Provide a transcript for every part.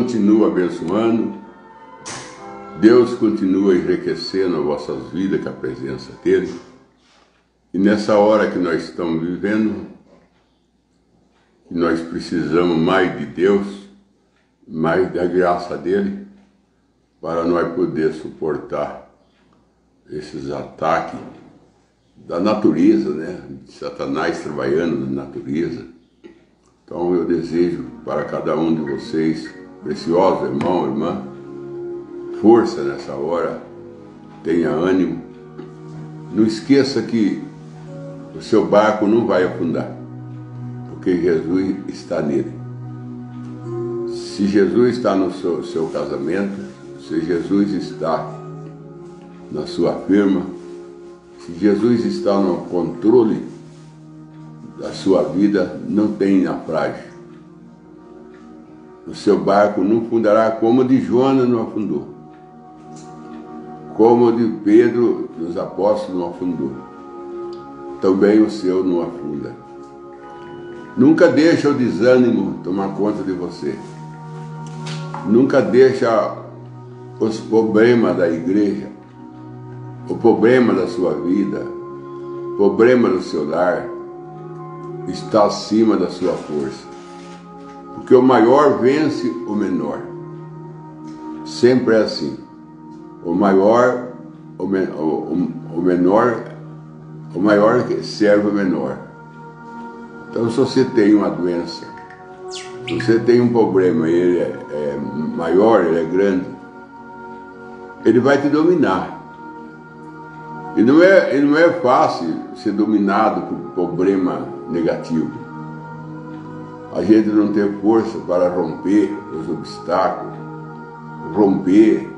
continua abençoando, Deus continua enriquecendo as vossas vidas com a presença dEle. E nessa hora que nós estamos vivendo, que nós precisamos mais de Deus, mais da graça dEle, para nós poder suportar esses ataques da natureza, né? De Satanás trabalhando na natureza. Então eu desejo para cada um de vocês, precioso irmão, irmã, força nessa hora, tenha ânimo. Não esqueça que o seu barco não vai afundar, porque Jesus está nele. Se Jesus está no seu casamento, se Jesus está na sua firma, se Jesus está no controle da sua vida, não tem naufrágio. O seu barco não afundará como o de Jonas não afundou, como o de Pedro dos apóstolos não afundou. Também o seu não afunda. Nunca deixa o desânimo tomar conta de você. Nunca deixa os problemas da igreja, o problema da sua vida, o problema do seu lar, está acima da sua força. Porque o maior vence o menor. Sempre é assim. O maior que serve o menor. Então, se você tem uma doença, se você tem um problema, ele é maior, ele é grande, ele vai te dominar. E não é fácil ser dominado por problema negativo. A gente não tem força para romper os obstáculos, romper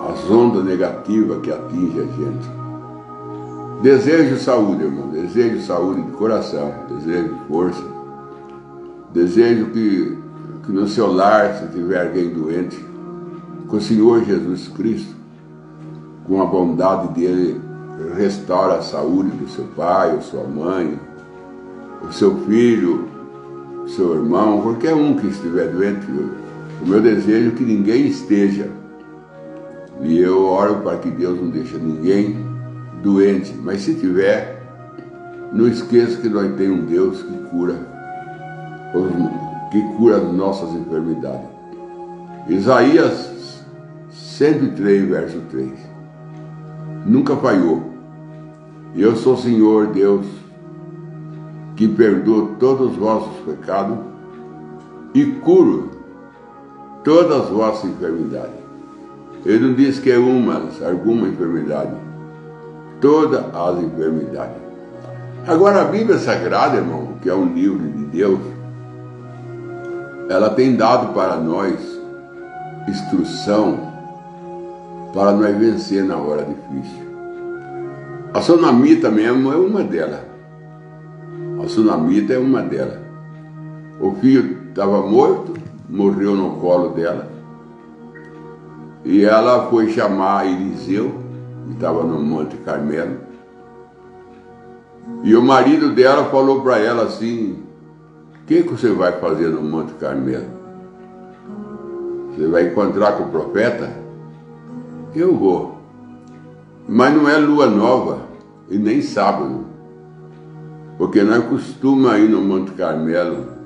as ondas negativas que atingem a gente. Desejo saúde, irmão, desejo saúde de coração, desejo força, desejo que no seu lar, se tiver alguém doente, com o Senhor Jesus Cristo, com a bondade dele, restaura a saúde do seu pai, ou sua mãe, o seu filho, o seu irmão, qualquer um que estiver doente. O meu desejo é que ninguém esteja. E eu oro para que Deus não deixe ninguém doente. Mas se tiver, não esqueça que nós temos um Deus que cura as nossas enfermidades. Isaías 103, verso 3. Nunca falhou. Eu sou o Senhor Deus, que perdoa todos os vossos pecados e curo todas as vossas enfermidades. Ele não diz que é alguma enfermidade, todas as enfermidades. Agora a Bíblia Sagrada, irmão, que é um livro de Deus, ela tem dado para nós instrução para nós vencer na hora difícil. A Sunamita mesmo é uma delas. A Sunamita é uma delas. O filho estava morto, morreu no colo dela, e ela foi chamar Eliseu, que estava no Monte Carmelo, e o marido dela falou para ela assim: o que você vai fazer no Monte Carmelo? Você vai encontrar com o profeta? Eu vou. Mas não é lua nova e nem sábado, porque nós costumamos ir no Monte Carmelo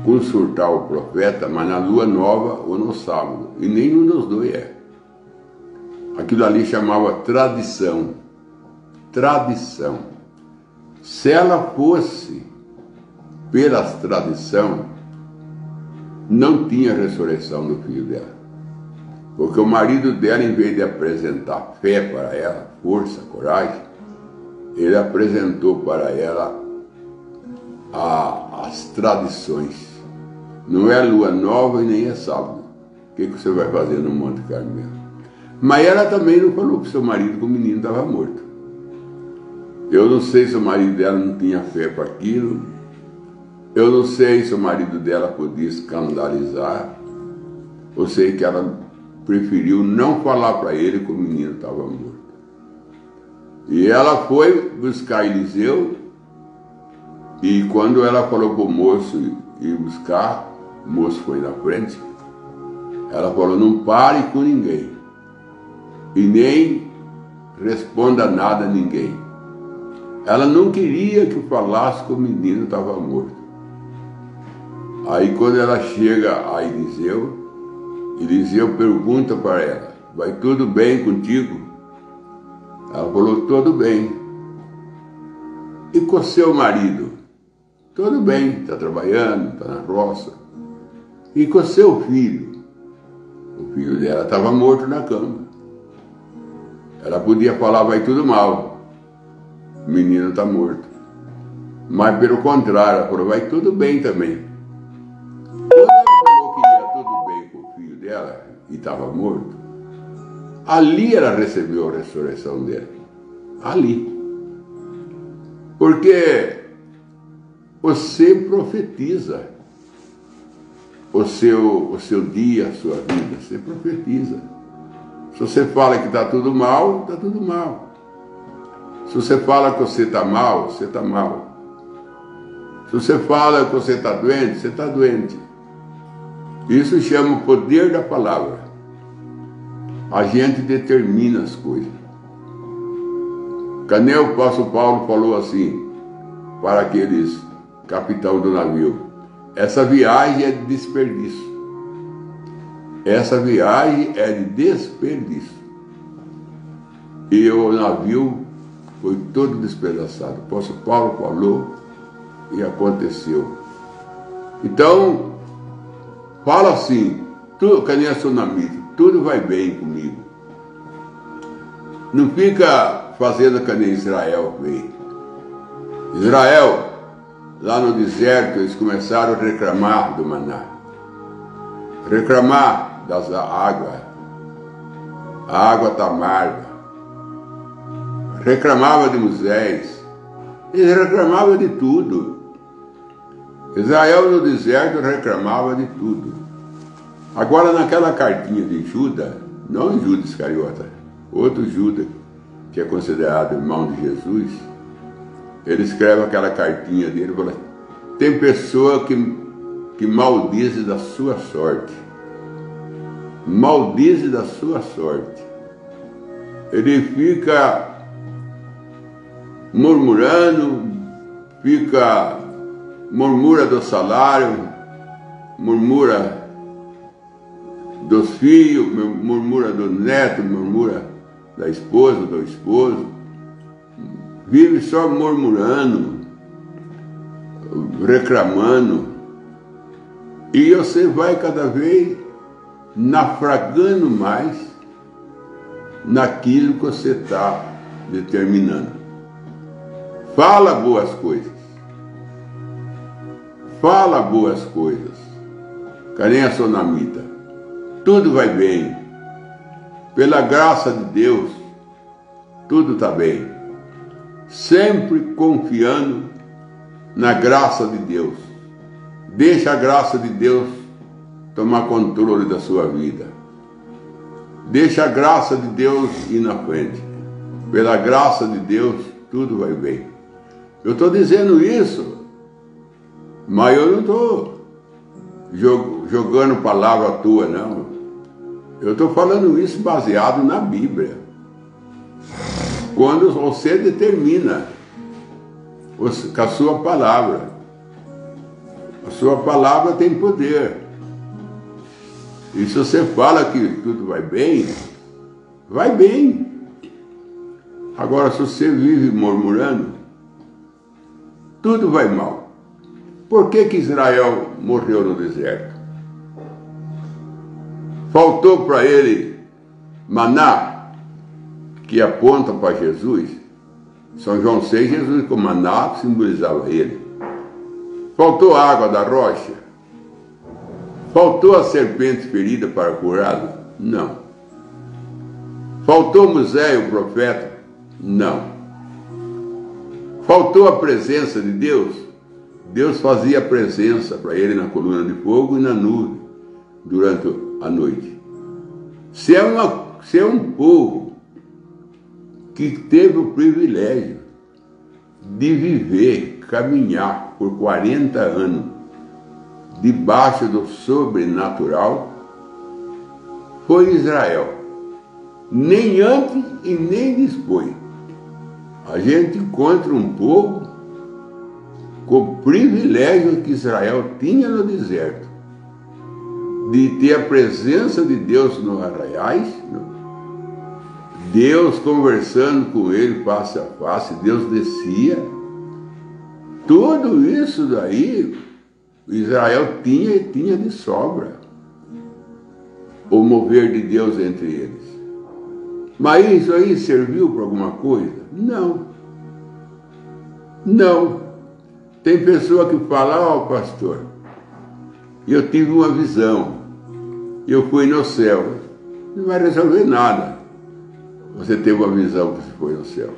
consultar o profeta, mas na lua nova ou no sábado, e nenhum dos dois é. Aquilo ali chamava tradição. Tradição. Se ela fosse pelas tradição, não tinha ressurreição do filho dela. Porque o marido dela, em vez de apresentar fé para ela, força, coragem, ele apresentou para ela as tradições. Não é lua nova e nem é sábado. O que você vai fazer no Monte Carmelo? Mas ela também não falou para o seu marido que o menino estava morto. Eu não sei se o marido dela não tinha fé para aquilo. Eu não sei se o marido dela podia escandalizar. Eu sei que ela preferiu não falar para ele que o menino estava morto. E ela foi buscar Eliseu, e quando ela falou para o moço ir buscar, o moço foi na frente, ela falou: não pare com ninguém e nem responda nada a ninguém. Ela não queria que falasse que o menino estava morto. Aí quando ela chega a Eliseu, Eliseu pergunta para ela: vai tudo bem contigo? Ela falou: tudo bem. E com seu marido? Tudo bem, está trabalhando, está na roça. E com seu filho? O filho dela estava morto na cama. Ela podia falar: vai tudo mal, o menino está morto. Mas pelo contrário, ela falou: vai tudo bem também. Quando ela falou que ia tudo bem com o filho dela e estava morto, ali ela recebeu a ressurreição dele. Ali. Porque você profetiza o seu dia, a sua vida. Você profetiza. Se você fala que está tudo mal, está tudo mal. Se você fala que você está mal, você está mal. Se você fala que você está doente, você está doente. Isso chama o poder da palavra. A gente determina as coisas. Cadê o apóstolo Paulo falou assim para aqueles capitão do navio: essa viagem é de desperdício. Essa viagem é de desperdício. E o navio foi todo despedaçado. O apóstolo Paulo falou e aconteceu. Então, fala assim: cadê a tsunami? Tudo vai bem comigo. Não fica fazendo que nem Israel fez. Israel, lá no deserto, eles começaram a reclamar do maná. Reclamar das águas. A água está amarga. Reclamava de Moisés. Eles reclamavam de tudo. Israel no deserto reclamava de tudo. Agora naquela cartinha de Judas, não Judas Iscariota, outro Judas, que é considerado irmão de Jesus, ele escreve aquela cartinha dele e fala: tem pessoa que maldize da sua sorte. Maldize da sua sorte. Ele fica murmurando, murmura do salário, murmura dos filhos, murmura do neto, murmura da esposa, do esposo, vive só murmurando, reclamando, e você vai cada vez naufragando mais naquilo que você está determinando. Fala boas coisas. Fala boas coisas. Cadê a tsunamita? Tudo vai bem. Pela graça de Deus, tudo está bem. Sempre confiando na graça de Deus. Deixa a graça de Deus tomar controle da sua vida. Deixa a graça de Deus ir na frente. Pela graça de Deus, tudo vai bem. Eu estou dizendo isso, mas eu não estou jogando palavra à toa, não. Eu estou falando isso baseado na Bíblia. Quando você determina com a sua palavra. A sua palavra tem poder. E se você fala que tudo vai bem, vai bem. Agora, se você vive murmurando, tudo vai mal. Por que Israel morreu no deserto? Faltou para ele maná, que aponta para Jesus. São João 6, Jesus com maná simbolizava ele. Faltou a água da rocha? Faltou a serpente ferida para curá-lo? Não. Faltou Moisés, o profeta? Não. Faltou a presença de Deus? Deus fazia presença para ele na coluna de fogo e na nuvem durante a noite. Se é um povo que teve o privilégio de viver, caminhar por 40 anos debaixo do sobrenatural foi Israel. Nem antes e nem depois. A gente encontra um povo com o privilégio que Israel tinha no deserto, de ter a presença de Deus nos arraiais, Deus conversando com ele face a face, Deus descia. Tudo isso daí, Israel tinha de sobra o mover de Deus entre eles. Mas isso aí serviu para alguma coisa? Não. Não. Tem pessoa que fala, pastor, eu tive uma visão, eu fui no céu. Não vai resolver nada. Você teve uma visão que você foi no céu.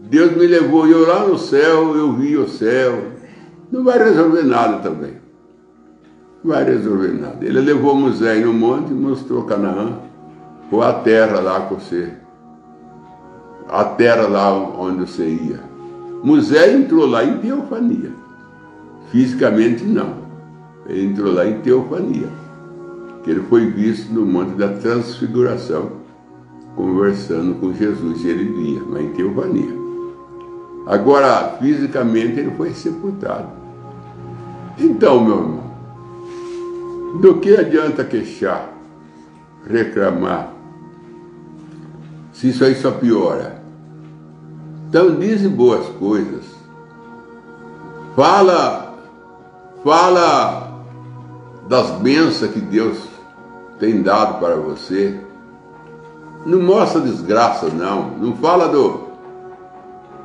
Deus me levou, eu lá no céu, eu vi o céu. Não vai resolver nada também. Não vai resolver nada. Ele levou Moisés no monte e mostrou Canaã, ou a terra lá com você. A terra lá onde você ia. Moisés entrou lá em teofania. Fisicamente não. Ele entrou lá em teofania. Que ele foi visto no monte da transfiguração, conversando com Jesus. E ele via, mas em teofania. Agora, fisicamente, ele foi sepultado. Então, meu irmão, do que adianta queixar, reclamar, se isso aí só piora? Então, dize boas coisas. Fala das bênçãos que Deus tem dado para você. Não mostra desgraça, não. Não fala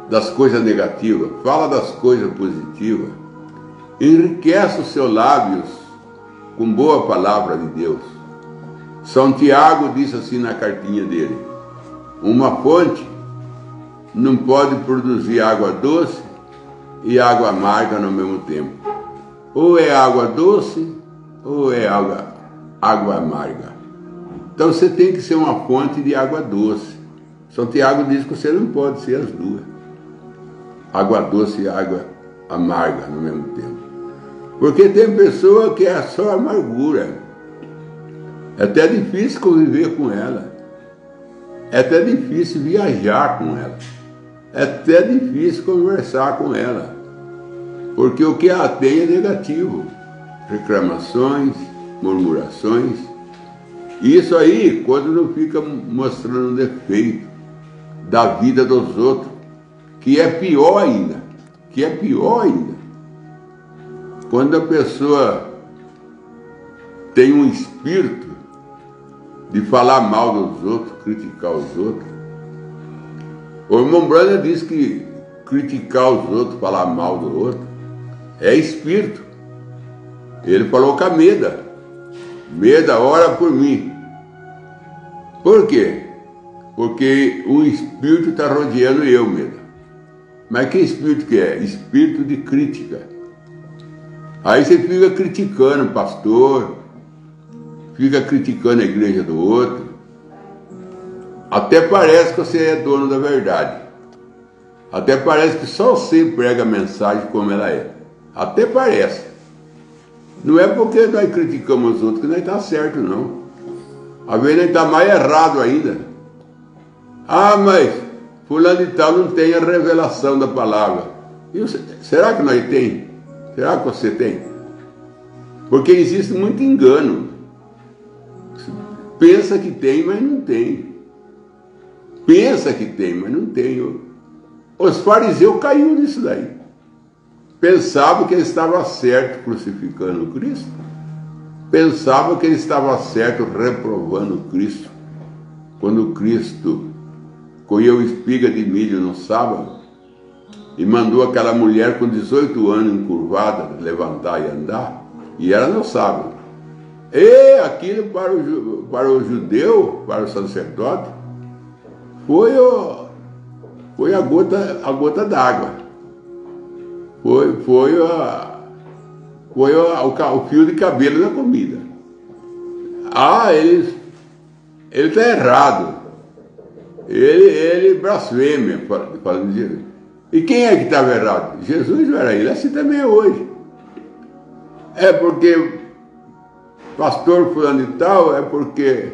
das coisas negativas. Fala das coisas positivas. Enriquece os seus lábios com boa palavra de Deus. São Tiago disse assim na cartinha dele: uma fonte não pode produzir água doce e água amarga no mesmo tempo. Ou é água doce ou é água amarga. Então você tem que ser uma fonte de água doce. São Tiago diz que você não pode ser as duas. Água doce e água amarga no mesmo tempo. Porque tem pessoa que é só amargura. É até difícil conviver com ela. É até difícil viajar com ela. É até difícil conversar com ela. Porque o que ela tem é negativo. Reclamações, murmurações. Isso aí, quando não fica mostrando defeito da vida dos outros, que é pior ainda. Quando a pessoa tem um espírito de falar mal dos outros, criticar os outros. O irmão Branham diz que criticar os outros, falar mal do outro, é espírito. Ele falou com a Meda. Meda, ora por mim. Por quê? Porque um espírito está rodeando eu, Meda. Mas que espírito que é? Espírito de crítica. Aí você fica criticando o pastor, fica criticando a igreja do outro. Até parece que você é dono da verdade. Até parece que só você prega a mensagem como ela é. Até parece. Não é porque nós criticamos os outros que nós estamos certo, não. Às vezes nós estamos mais errado ainda. Mas fulano de tal não tem a revelação da palavra. Será que nós tem? Será que você tem? Porque existe muito engano. Pensa que tem, mas não tem. Pensa que tem, mas não tem. Os fariseus caíram nisso daí. Pensavam que ele estava certo crucificando Cristo. Pensavam que ele estava certo reprovando Cristo. Quando Cristo colheu espiga de milho no sábado e mandou aquela mulher com 18 anos encurvada levantar e andar, e era no sábado. E aquilo para o judeu, para o sacerdote, foi a gota d'água. Foi o fio de cabelo na comida. Ele está errado. Ele blasfêmia. E quem é que estava errado? Jesus não era ele. Assim também é hoje. é porque pastor fulano de tal, é porque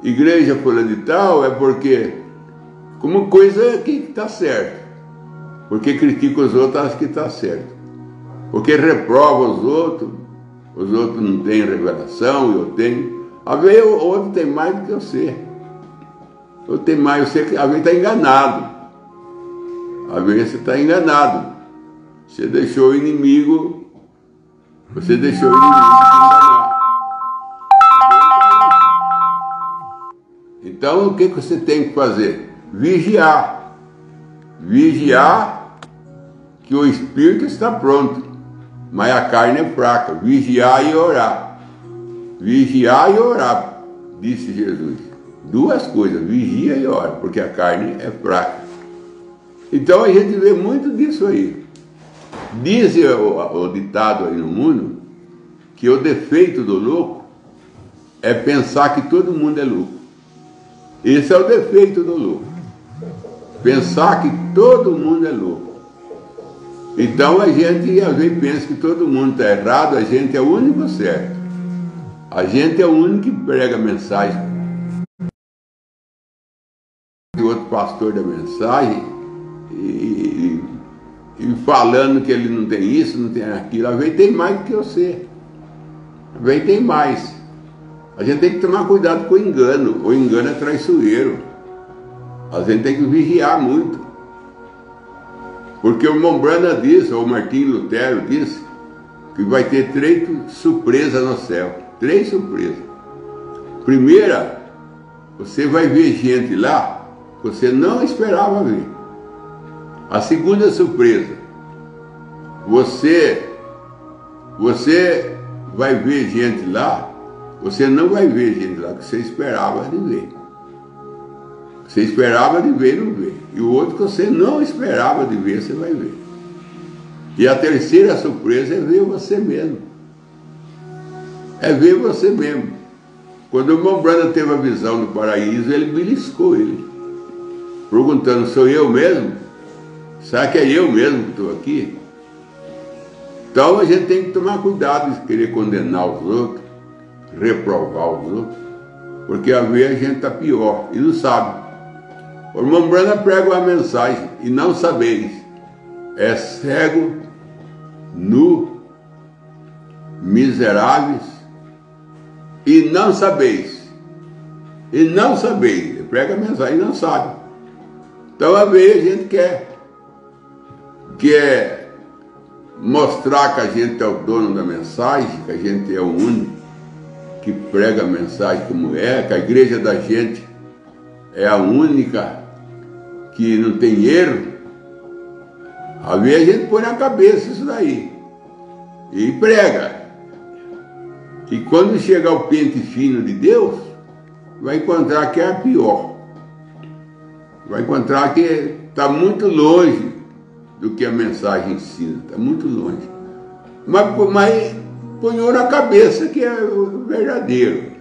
igreja fulano de tal, é porque como coisa que está certo. Porque critica os outros, acha que está certo. Porque reprova os outros não têm revelação, eu tenho. Às vezes o outro tem mais do que você. Eu tenho mais, você às vezes está enganado. Às vezes você está enganado. Você deixou o inimigo te enganar. Então o que você tem que fazer? Vigiar. Vigiar que o espírito está pronto, mas a carne é fraca. Vigiar e orar. Vigiar e orar, disse Jesus. Duas coisas, vigia e ora, porque a carne é fraca. Então a gente vê muito disso aí. Diz o ditado aí no mundo que o defeito do louco é pensar que todo mundo é louco. Esse é o defeito do louco. Pensar que todo mundo é louco. Então a gente às vezes pensa que todo mundo está errado, a gente é o único certo. A gente é o único que prega a mensagem. O outro pastor da mensagem e falando que ele não tem isso, não tem aquilo. Às vezes tem mais do que você. Às vezes tem mais. A gente tem que tomar cuidado com o engano. O engano é traiçoeiro. A gente tem que vigiar muito. Porque o irmão Branham disse, ou o Martinho Lutero disse, que vai ter 3 surpresas no céu. 3 surpresas. Primeira, você vai ver gente lá que você não esperava ver. A segunda surpresa, você vai ver gente lá, você não vai ver gente lá que você esperava de ver. Você esperava de ver e não vê. E o outro que você não esperava de ver, você vai ver. E a terceira surpresa é ver você mesmo. É ver você mesmo. Quando o irmão Branham teve a visão do paraíso, ele beliscou ele, perguntando, sou eu mesmo? Será que é eu mesmo que estou aqui? Então a gente tem que tomar cuidado de querer condenar os outros, reprovar os outros, porque às vezes a gente está pior e não sabe. O irmão Branham prega uma mensagem, e não sabeis, é cego, nu, miseráveis, e não sabeis. E não sabeis. Ele prega a mensagem e não sabe. Então às vezes a gente quer mostrar que a gente é o dono da mensagem, que a gente é o único que prega a mensagem como é, que a igreja da gente é a única que não tem erro. Às vezes a gente põe na cabeça isso daí e prega. E quando chegar o pente fino de Deus, vai encontrar que é a pior. Vai encontrar que está muito longe do que a mensagem ensina, está muito longe. Mas ponhou na cabeça que é o verdadeiro,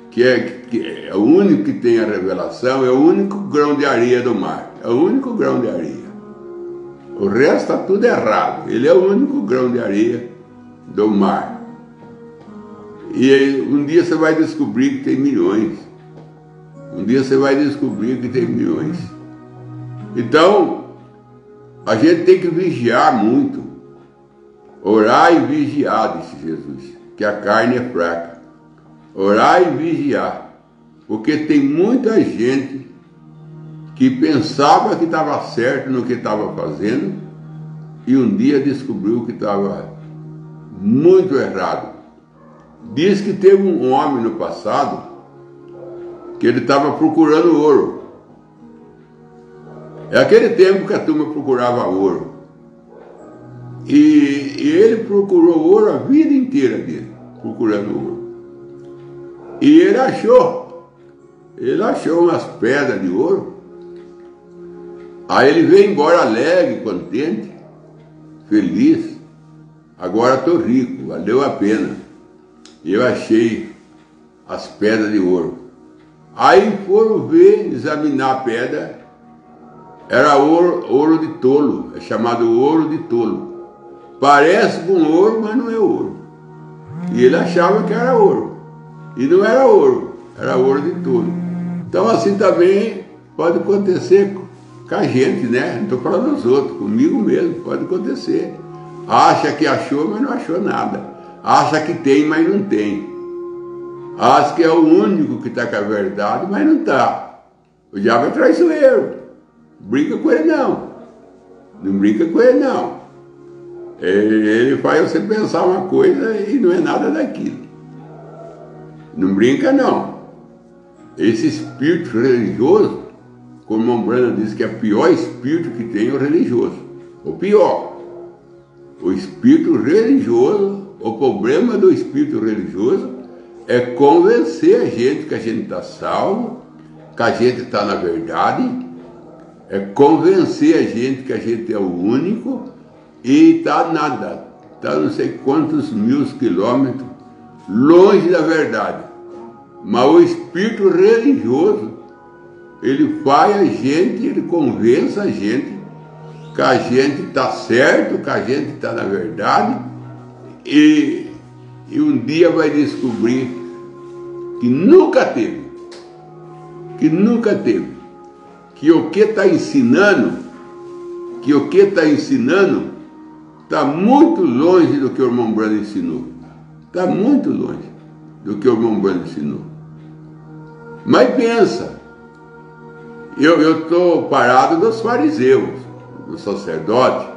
que é o único que tem a revelação, é o único grão de areia do mar, é o único grão de areia. O resto está tudo errado, ele é o único grão de areia do mar. E um dia você vai descobrir que tem milhões. Um dia você vai descobrir que tem milhões. Então, a gente tem que vigiar muito. Orar e vigiar, disse Jesus, que a carne é fraca. Orar e vigiar. Porque tem muita gente que pensava que estava certo no que estava fazendo e um dia descobriu que estava muito errado. Diz que teve um homem no passado que ele estava procurando ouro. É aquele tempo que a turma procurava ouro. E ele procurou ouro a vida inteira dele, procurando ouro. E ele achou umas pedras de ouro. Aí ele veio embora alegre, contente, feliz. Agora estou rico, valeu a pena. Eu achei as pedras de ouro. Aí foram ver, examinar a pedra. Era ouro de tolo, é chamado ouro de tolo. parece com ouro, mas não é ouro. E ele achava que era ouro. E não era ouro, era ouro de tudo. Então assim também pode acontecer com a gente, né? Não estou falando dos outros, comigo mesmo, pode acontecer. Acha que achou, mas não achou nada. Acha que tem, mas não tem. Acha que é o único que está com a verdade, mas não está. O diabo é traiçoeiro. Brinca com ele não. Não brinca com ele não. Ele faz você pensar uma coisa e não é nada daquilo. Não brinca não. Esse espírito religioso, como o irmão Branham diz que é o pior espírito que tem, é o religioso. O pior. O espírito religioso, o problema do espírito religioso é convencer a gente que a gente está salvo, que a gente está na verdade, é convencer a gente que a gente é o único e está nada, está não sei quantos mil quilômetros longe da verdade. Mas o espírito religioso, ele faz a gente, ele convence a gente que a gente está certo, que a gente está na verdade, e um dia vai descobrir que nunca teve, que o que está ensinando, está muito longe do que o irmão Branham ensinou. Está muito longe do que o irmão Branham ensinou. Mas pensa, eu estou parado dos fariseus, dos sacerdotes,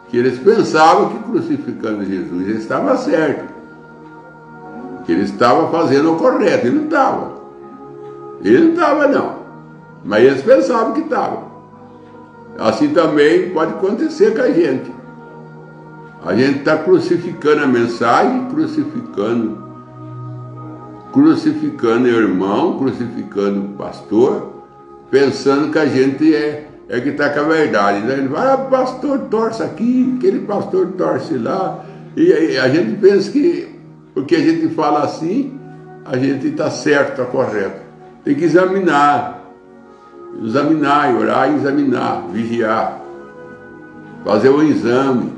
que eles pensavam que crucificando Jesus ele estava certo, que ele estava fazendo o correto. Ele não estava. Ele não estava não. Mas eles pensavam que estava. Assim também pode acontecer com a gente. A gente está crucificando a mensagem, crucificando o irmão, crucificando o pastor, pensando que a gente é que está com a verdade. Ele vai, pastor torce aqui, aquele pastor torce lá. E a gente pensa que, porque a gente fala assim, a gente está certo, está correto. Tem que examinar, e orar e examinar, vigiar, fazer um exame,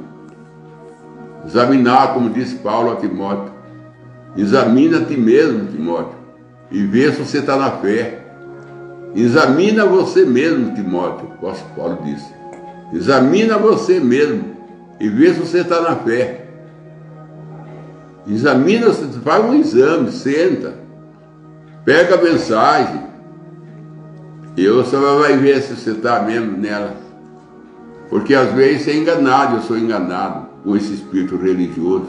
examinar, como disse Paulo a Timóteo. Examina a ti mesmo, Timóteo, e vê se você está na fé. Examina você mesmo, Timóteo, o apóstolo Paulo disse. Examina você mesmo e vê se você está na fé. Examina, faz um exame, senta, pega a mensagem e você vai ver se você está mesmo nela. Porque às vezes você é enganado, eu sou enganado com esse espírito religioso,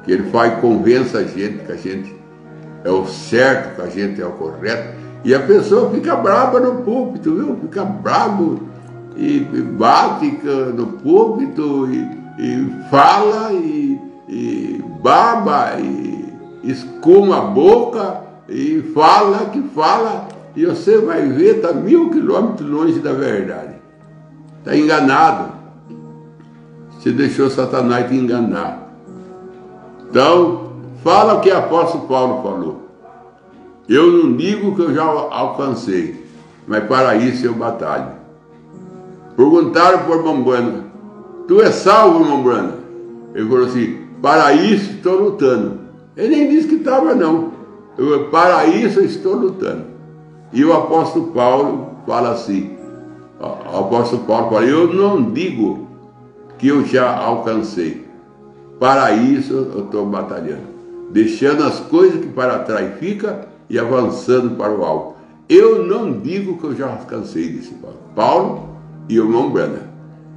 que ele faz, convence a gente que a gente é o certo, que a gente é o correto. E a pessoa fica brava no púlpito, viu? Fica bravo e bate no púlpito e fala e baba e escuma a boca e fala e você vai ver, está 1000 quilômetros longe da verdade. Está enganado. Você deixou Satanás te enganar. Então, fala o que o apóstolo Paulo falou. Eu não digo que eu já alcancei, mas para isso eu batalho. Perguntaram para o irmão Branham, tu é salvo, irmão Branham? Ele falou assim, para isso estou lutando. Ele nem disse que estava não. Para isso eu estou lutando. E o apóstolo Paulo fala assim, o apóstolo Paulo fala, eu não digo que eu já alcancei. Para isso eu estou batalhando. Deixando as coisas que para trás ficam e avançando para o alto. Eu não digo que eu já alcancei, disse Paulo e o irmão Branham.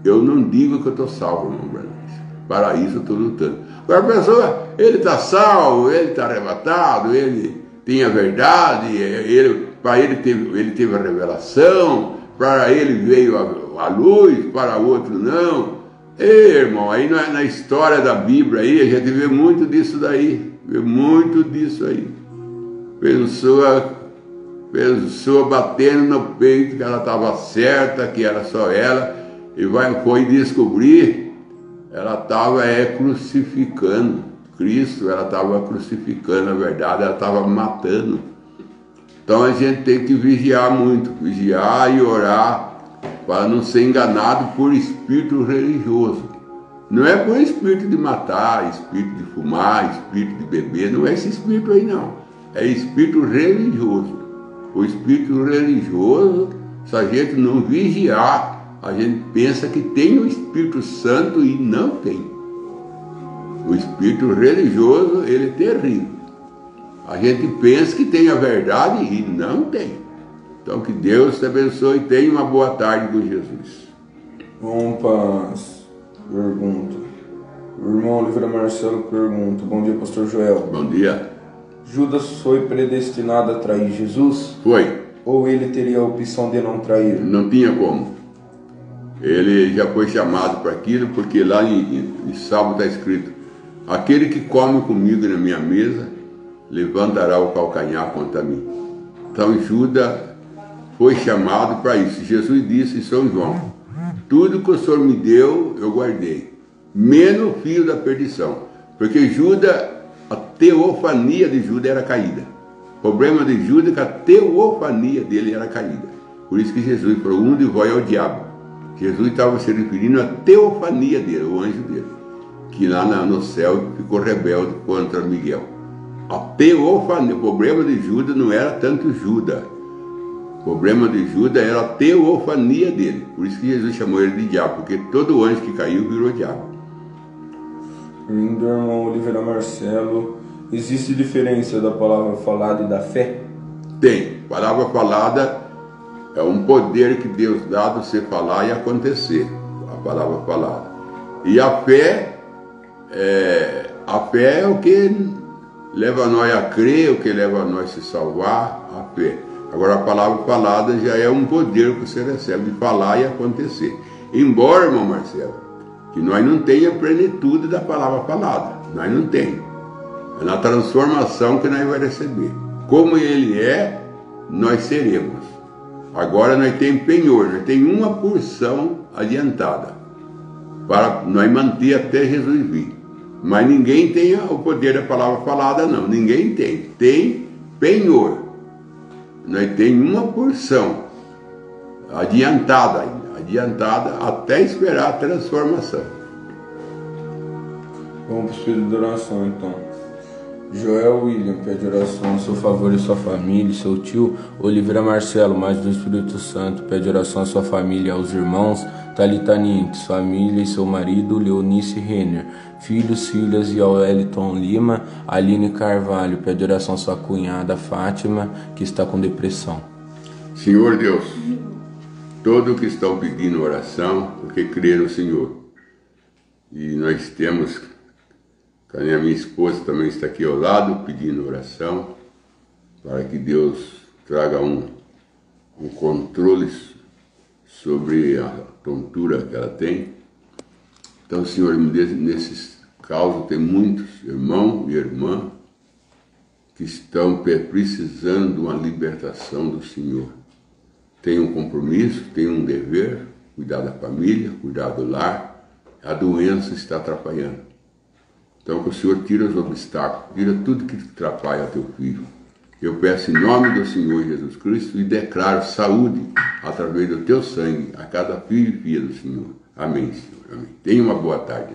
Eu não digo que eu estou salvo, irmão Branham. Para isso eu estou lutando. Agora a pessoa, ele está salvo, ele está arrebatado, ele tem a verdade, para ele teve a revelação, para ele veio a luz, para o outro não. Ei, irmão, aí na história da Bíblia aí, a gente vê muito disso daí, vê muito disso aí. Pessoa batendo no peito que ela estava certa, que era só ela, e foi descobrir, ela estava crucificando Cristo, ela estava crucificando, na verdade, ela estava matando. Então a gente tem que vigiar muito, vigiar e orar, para não ser enganado por espírito religioso. Não é por espírito de matar, espírito de fumar, espírito de beber, não é esse espírito aí não. É espírito religioso. O espírito religioso, se a gente não vigiar, a gente pensa que tem o Espírito Santo e não tem. O espírito religioso, ele é terrível. A gente pensa que tem a verdade e não tem. Então que Deus te abençoe e tenha uma boa tarde com Jesus. Bom, paz. Pergunta. O irmão Oliveira Marcelo pergunta. Bom dia, pastor Joel. Bom dia. Judas foi predestinado a trair Jesus? Foi. Ou ele teria a opção de não trair? Não tinha como. Ele já foi chamado para aquilo, porque lá em Salmo está escrito: aquele que come comigo na minha mesa, levantará o calcanhar contra mim. Então Judas foi chamado para isso. Jesus disse em São João: tudo que o Senhor me deu, eu guardei, menos o fio da perdição. Porque Judas, a teofania de Judas era caída. O problema de Judas é que a teofania dele era caída. Por isso que Jesus falou: um de vós é o diabo. Jesus estava se referindo à teofania dele, o anjo dele, que lá no céu ficou rebelde contra Miguel. A teofania, o problema de Judas não era tanto Judas. O problema de Judas era a teofania dele. Por isso que Jesus chamou ele de diabo, porque todo anjo que caiu virou diabo. Lindo irmão Oliveira Marcelo, existe diferença da palavra falada e da fé? Tem. Palavra falada é um poder que Deus dá de você falar e acontecer. A palavra falada. E a fé é o que leva nós a crer, o que leva nós a se salvar, a fé. Agora a palavra falada já é um poder que você recebe de falar e acontecer. Embora, irmão Marcelo, que nós não tenhamos a plenitude da palavra falada. Nós não temos. É na transformação que nós vamos receber. Como ele é, nós seremos. Agora nós temos penhor, nós temos uma porção adiantada para nós manter até Jesus vir. Mas ninguém tem o poder da palavra falada, não. Ninguém tem. Tem penhor. Nós temos uma porção adiantada ainda. Adiantada até esperar a transformação. Vamos para o espírito de oração então. Joel William pede oração em seu favor e sua família, seu tio Oliveira Marcelo, mais do Espírito Santo, pede oração à sua família, aos irmãos Thalita Nientes, família e seu marido Leonice Renner, filhos, filhas e ao Wellington Lima, Aline Carvalho, pede oração à sua cunhada Fátima, que está com depressão. Senhor Deus, todos que estão pedindo oração, porque creram no Senhor, e nós temos, a minha esposa também está aqui ao lado pedindo oração, para que Deus traga um controle sobre a tontura que ela tem. Então, Senhor, nesses casos tem muitos irmãos e irmãs que estão precisando de uma libertação do Senhor. Tem um compromisso, tem um dever, cuidar da família, cuidar do lar. A doença está atrapalhando. Então que o Senhor tira os obstáculos, tira tudo que atrapalha teu filho. Eu peço em nome do Senhor Jesus Cristo e declaro saúde através do teu sangue a cada filho e filha do Senhor. Amém, Senhor. Amém. Tenha uma boa tarde.